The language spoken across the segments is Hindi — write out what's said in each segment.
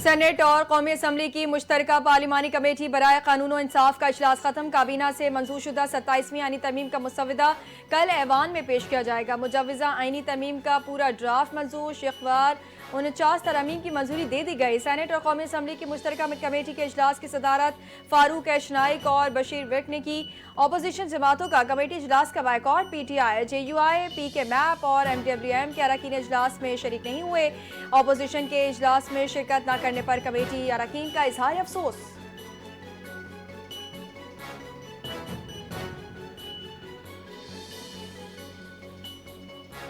सेनेट और कौमी असम्बली की मुश्तरका पार्लिमानी कमेटी बराए कानून और इंसाफ का इजलास खत्म। काबीना से मंजूर शुदा 27वीं आईनी तरमीम का मुसविदा कल ऐवान में पेश किया जाएगा। मुजवजा आईनी तरमीम का पूरा ड्राफ्ट मंजूर। शेखवार 49 तरमीम की मंजूरी दे दी गई। सेनेट और कौमी असम्बली की मुश्तरका कमेटी के इजलास की सदारत फारूक एश नाइक और बशीर विर्क ने की। अपोजिशन जमातों का कमेटी इजलास का boycott. PTI, JUI, PK map और MWM के अरकान इजलास में शरीक नहीं हुए। अपोजिशन के इजलास में शिरकत न करने पर कमेटी अरकान का इजहार अफसोस।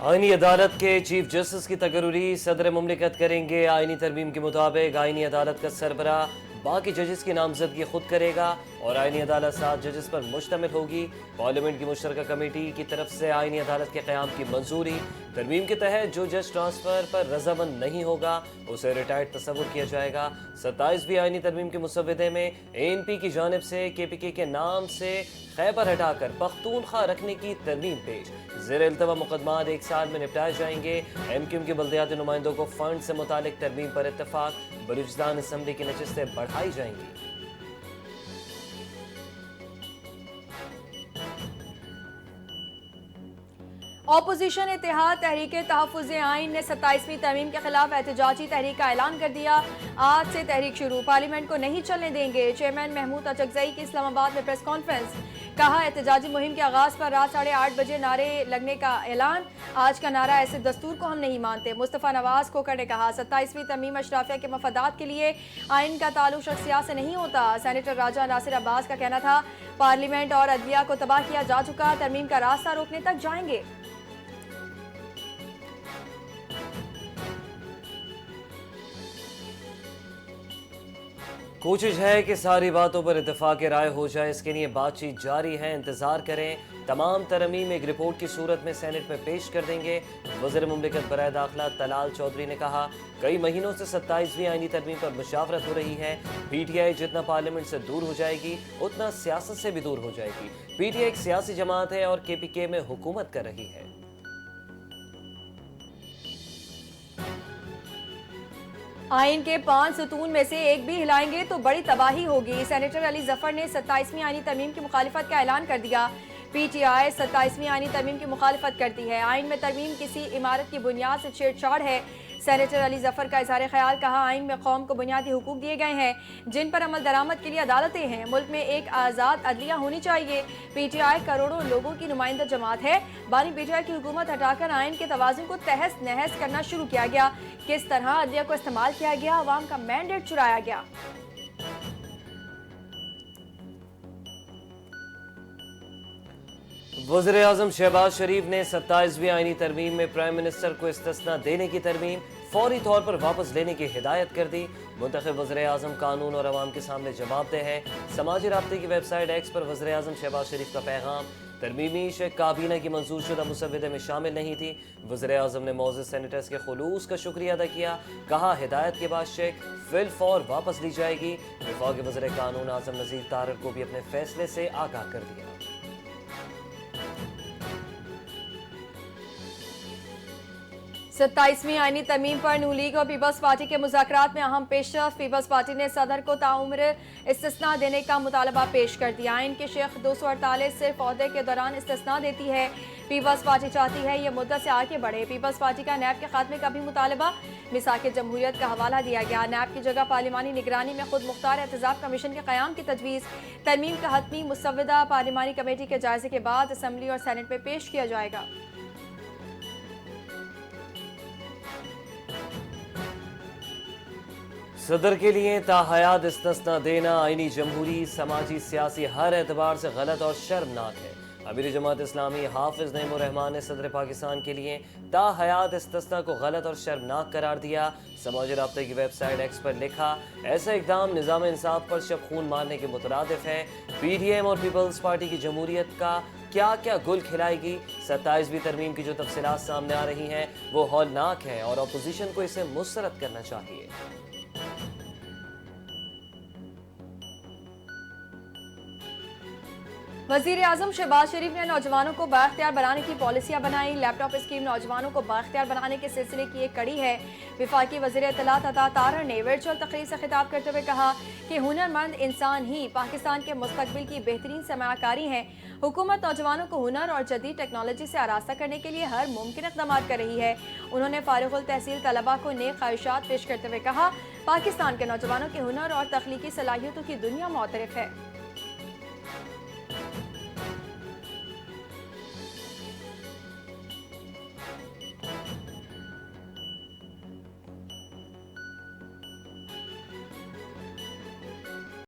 आईनी अदालत के चीफ जस्टिस की तकर्री सदर मुमलिकत करेंगे। आईनी तरमीम के मुताबिक आईनी अदालत का सरबरा बाकी जजेस की नामजदगी खुद करेगा और आईनी अदालत 7 जजेस पर मुश्तमिल होगी। पार्लियामेंट की मुश्तरका कमेटी की तरफ से आईनी अदालत के क़याम की मंजूरी। तरमीम के तहत जो जज ट्रांसफ़र पर रजामंद नहीं होगा उसे रिटायर्ड तस्वुर किया जाएगा। 27वीं आईनी तरमीम के मुसवदे में ANP की जानिब से KPK के नाम से खैबर हटाकर पख्तूनख्वा रखने की तरमीम पेश। ज़ेर इल्तवा मुकदमात 1 साल में निपटाए जाएंगे। MQM के बल्दियाती नुमाइंदों को फंड से मुतालिक तरमीम पर इत्तफाक। बलूचिस्तान असम्बली की नशिस्तें बढ़ाई जाएंगी। अपोजिशन इत्तेहाद तहरीक तहफ़्फ़ुज़ आइन ने 27वीं तरमीम के खिलाफ एहतजाजी तहरीक का ऐलान कर दिया। आज से तहरीक शुरू, पार्लियामेंट को नहीं चलने देंगे। चेयरमैन महमूद अचकज़ई की इस्लामाबाद में प्रेस कॉन्फ्रेंस। कहा, एहतजाजी मुहिम के आगाज़ पर रात 8:30 बजे नारे लगने का ऐलान। आज का नारा ऐसे दस्तूर को हम नहीं मानते। मुस्तफ़ा नवाज खोकर ने कहा, 27वीं तरमीम अशराफिया के मफादात के लिए आइन का ताल्लुक शख्सियात से नहीं होता। सेनेटर राजा नासिर अब्बास का कहना था, पार्लियामेंट और अदलिया को तबाह किया जा चुका, तरमीम का रास्ता रोकने तक जाएंगे। कोशिश है कि सारी बातों पर इत्तेफाक राय हो जाए, इसके लिए बातचीत जारी है, इंतजार करें। तमाम तरमीम एक रिपोर्ट की सूरत में सेनेट में पेश कर देंगे। वज़ीर मुमलिकत बराए दाखिला तलाल चौधरी ने कहा, कई महीनों से 27वीं आईनी तरमीम पर मुशावरत हो रही है। PTI जितना पार्लियामेंट से दूर हो जाएगी उतना सियासत से भी दूर हो जाएगी। PTI एक सियासी जमात है और KPK में हुकूमत कर रही है। आइन के 5 सतून में से एक भी हिलाएंगे तो बड़ी तबाही होगी। सेनेटर अली जफर ने 27वीं आईनी तरमीम की मुखालिफत का ऐलान कर दिया। PTI 27वीं आईनी तरमीम की मुखालिफत करती है। आइन में तरमीम किसी इमारत की बुनियाद से छेड़छाड़ है। सेनेटर अली जफर का इज़हार ख्याल। कहा, आइन में कौम को बुनियादी हुकूक दिए गए हैं जिन पर अमल दरामद के लिए अदालतें हैं। मुल्क में एक आज़ाद अदलिया होनी चाहिए। PTI करोड़ों लोगों की नुमाइंदा जमात है। बानी PTI की हुकूमत हटाकर आइन के तवाज़ुन को तहस नहस करना शुरू किया गया। किस तरह अदलिया को इस्तेमाल किया गया, अवाम का मैंडेट चुराया गया। वज़ीर आज़म शहबाज शरीफ ने 27वीं आईनी तरमीम में प्राइम मिनिस्टर को इस्तिस्ना देने की तरमीम फौरी तौर पर वापस लेने की हिदायत कर दी। मुंतखब वज़ीर आज़म कानून और अवाम के सामने जवाबदेह है। समाजी राब्ते की वेबसाइट X पर वज़ीर आज़म शहबाज शरीफ का पैगाम, तरमीमी शेख काबीना की मंजूर शुदा मुसवदे में शामिल नहीं थी। वज़ीर आज़म ने मौजूद सेनेटर्स के खुलूस का शुक्रिया अदा किया। कहा, हिदायत के बाद शेख फिल फौर वापस ली जाएगी। वफाकी वज़ीर कानून आज़म नज़ीर तारर को भी अपने फैसले से आगाह कर दिया। 27वीं आईनी तरमीम पर नू लीग और पीपल्स पार्टी के मुज़ाकरात में अहम पेशरफ। पीपल्स पार्टी ने सदर को ताउम्र इस्तिस्ना देने का मुतालबा पेश कर दिया। आइन के शेख 248 सिर्फ ओहदे के दौरान इस्तिस्ना देती है। पीपल्स पार्टी चाहती है ये मुद्दा से आगे बढ़े। पीपल्स पार्टी का नैब के खात्मे का भी मुतालबा। मिसाक जमहूरियत का हवाला दिया गया। नैब की जगह पार्लिमानी निगरानी में खुद मुख्तार एहतजाब कमीशन के क़याम की तजवीज़। तरमीम का हतमी मुसवदा पार्लिमानी कमेटी के जायजे के बाद असम्बली और सेनेट में पेश किया जाएगा। सदर के लिए ताहयात इस्तिस्ना देना आईनी जमहूरी समाजी सियासी हर एतबार से गलत और शर्मनाक है। अमीर जमात इस्लामी हाफिज नईमुर रहमान ने सदर पाकिस्तान के लिए ताहयात इस्तिस्ना को गलत और शर्मनाक करार दिया। समाजी राब्ते की वेबसाइट X पर लिखा, ऐसा इकदाम निज़ाम इंसाफ पर शब खून मारने के मुतरादिफ है। PDM और पीपल्स पार्टी की जमहूरियत का क्या क्या गुल खिलाएगी। 27वीं तरमीम की जो तफसीलात सामने आ रही हैं वो हौलनाक है और अपोजिशन को इसे मुस्तरद करना चाहिए। वज़ीर आज़म शहबाज शरीफ ने नौजवानों को बाख्तियार बनाने की पॉलिसियाँ बनाई। लैपटॉप स्कीम नौजवानों को बाख्तियार बनाने के सिलसिले की एक कड़ी है। वफाकी वज़ीर इत्तलात अता तारर ने वर्चुअल तकरीर से खिताब करते हुए कहा कि हुनरमंद इंसान ही पाकिस्तान के मुस्तकबिल की बेहतरीन सरमायाकारी हैं। हुकूमत नौजवानों को हुनर और जदीद टेक्नोलॉजी से आरास्ता करने के लिए हर मुमकिन इक़दाम कर रही है। उन्होंने फारिगुल तहसील तलबा को नेक ख्वाहिशात पेश करते हुए कहा, पाकिस्तान के नौजवानों के हुनर और तख्लीकी सलाहियतों की दुनिया मुतरफ है।